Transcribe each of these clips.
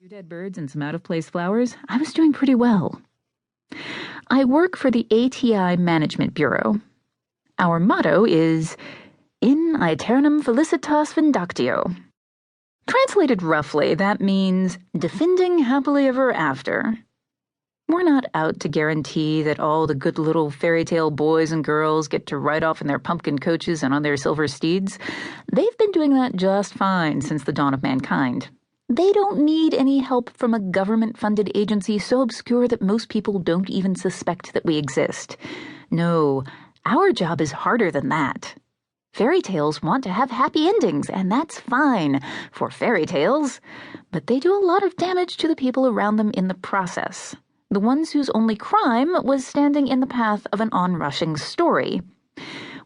few dead birds and some out-of-place flowers, I was doing pretty well. I work for the ATI Management Bureau. Our motto is In Aeternum Felicitas Vindictio. Translated roughly, that means defending happily ever after. We're not out to guarantee that all the good little fairy tale boys and girls get to ride off in their pumpkin coaches and on their silver steeds. They've been doing that just fine since the dawn of mankind. They don't need any help from a government-funded agency so obscure that most people don't even suspect that we exist. No, our job is harder than that. Fairy tales want to have happy endings, and that's fine for fairy tales, but they do a lot of damage to the people around them in the process. The ones whose only crime was standing in the path of an onrushing story.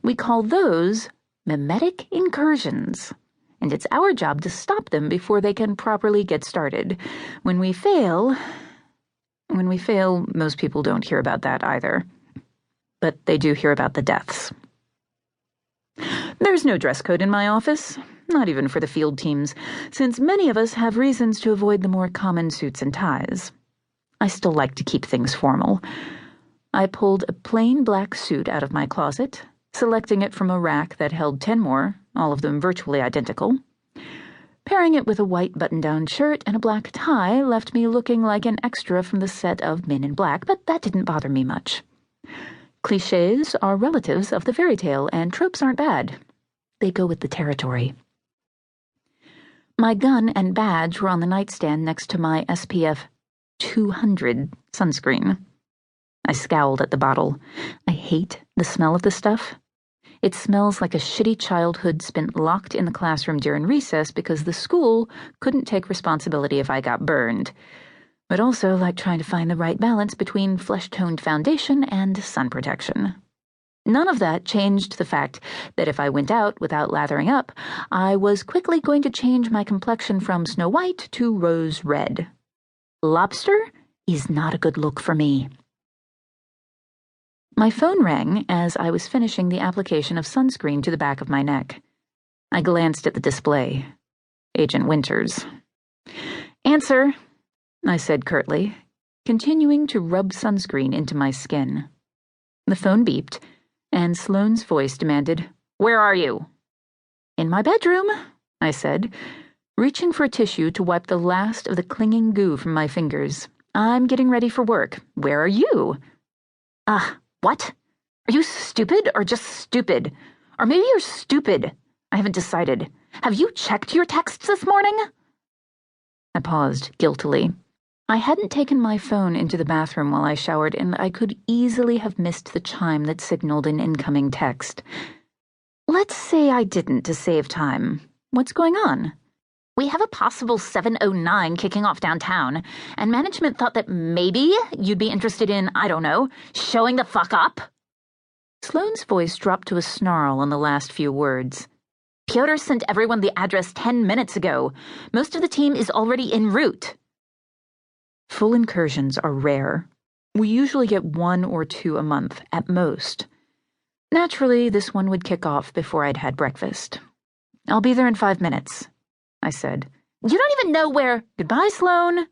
We call those memetic incursions. And it's our job to stop them before they can properly get started. When we fail, most people don't hear about that either. But they do hear about the deaths. There's no dress code in my office, not even for the field teams, since many of us have reasons to avoid the more common suits and ties. I still like to keep things formal. I pulled a plain black suit out of my closet, selecting it from a rack that held 10 more, all of them virtually identical. Pairing it with a white button-down shirt and a black tie left me looking like an extra from the set of Men in Black, but that didn't bother me much. Clichés are relatives of the fairy tale, and tropes aren't bad. They go with the territory. My gun and badge were on the nightstand next to my SPF 200 sunscreen. I scowled at the bottle. I hate the smell of the stuff. It smells like a shitty childhood spent locked in the classroom during recess because the school couldn't take responsibility if I got burned, but also like trying to find the right balance between flesh-toned foundation and sun protection. None of that changed the fact that if I went out without lathering up, I was quickly going to change my complexion from Snow White to rose red. Lobster is not a good look for me. My phone rang as I was finishing the application of sunscreen to the back of my neck. I glanced at the display. Agent Winters. "Answer," I said curtly, continuing to rub sunscreen into my skin. The phone beeped, and Sloane's voice demanded, "Where are you?" "In my bedroom," I said, reaching for a tissue to wipe the last of the clinging goo from my fingers. "I'm getting ready for work. Where are you?" What? Are you stupid or just stupid? Or maybe you're stupid. I haven't decided. Have you checked your texts this morning?" I paused guiltily. I hadn't taken my phone into the bathroom while I showered, and I could easily have missed the chime that signaled an incoming text. Let's say I didn't to save time. What's going on? "We have a possible 709 kicking off downtown, and management thought that maybe you'd be interested in, I don't know, showing the fuck up?" Sloane's voice dropped to a snarl on the last few words. "Piotr sent everyone the address 10 minutes ago. Most of the team is already en route." Full incursions are rare. We usually get 1 or 2 a month, at most. Naturally, this one would kick off before I'd had breakfast. "I'll be there in 5 minutes." I said. "You don't even know where—" "Goodbye, Sloane."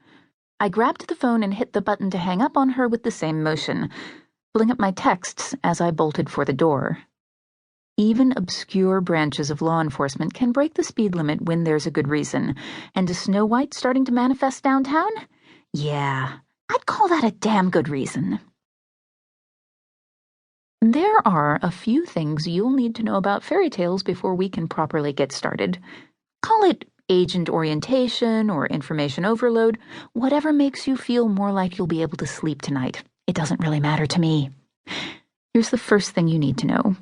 I grabbed the phone and hit the button to hang up on her with the same motion, pulling up my texts as I bolted for the door. Even obscure branches of law enforcement can break the speed limit when there's a good reason, and is Snow White starting to manifest downtown? Yeah, I'd call that a damn good reason. There are a few things you'll need to know about fairy tales before we can properly get started. Call it agent orientation or information overload, whatever makes you feel more like you'll be able to sleep tonight. It doesn't really matter to me. Here's the first thing you need to know.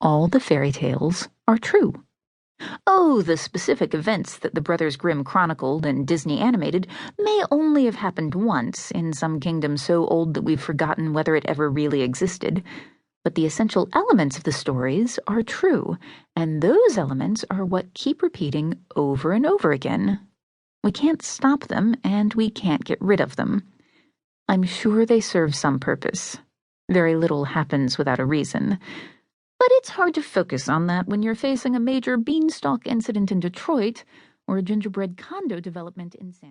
All the fairy tales are true. Oh, the specific events that the Brothers Grimm chronicled and Disney animated may only have happened once in some kingdom so old that we've forgotten whether it ever really existed. But the essential elements of the stories are true, and those elements are what keep repeating over and over again. We can't stop them, and we can't get rid of them. I'm sure they serve some purpose. Very little happens without a reason. But it's hard to focus on that when you're facing a major beanstalk incident in Detroit or a gingerbread condo development in San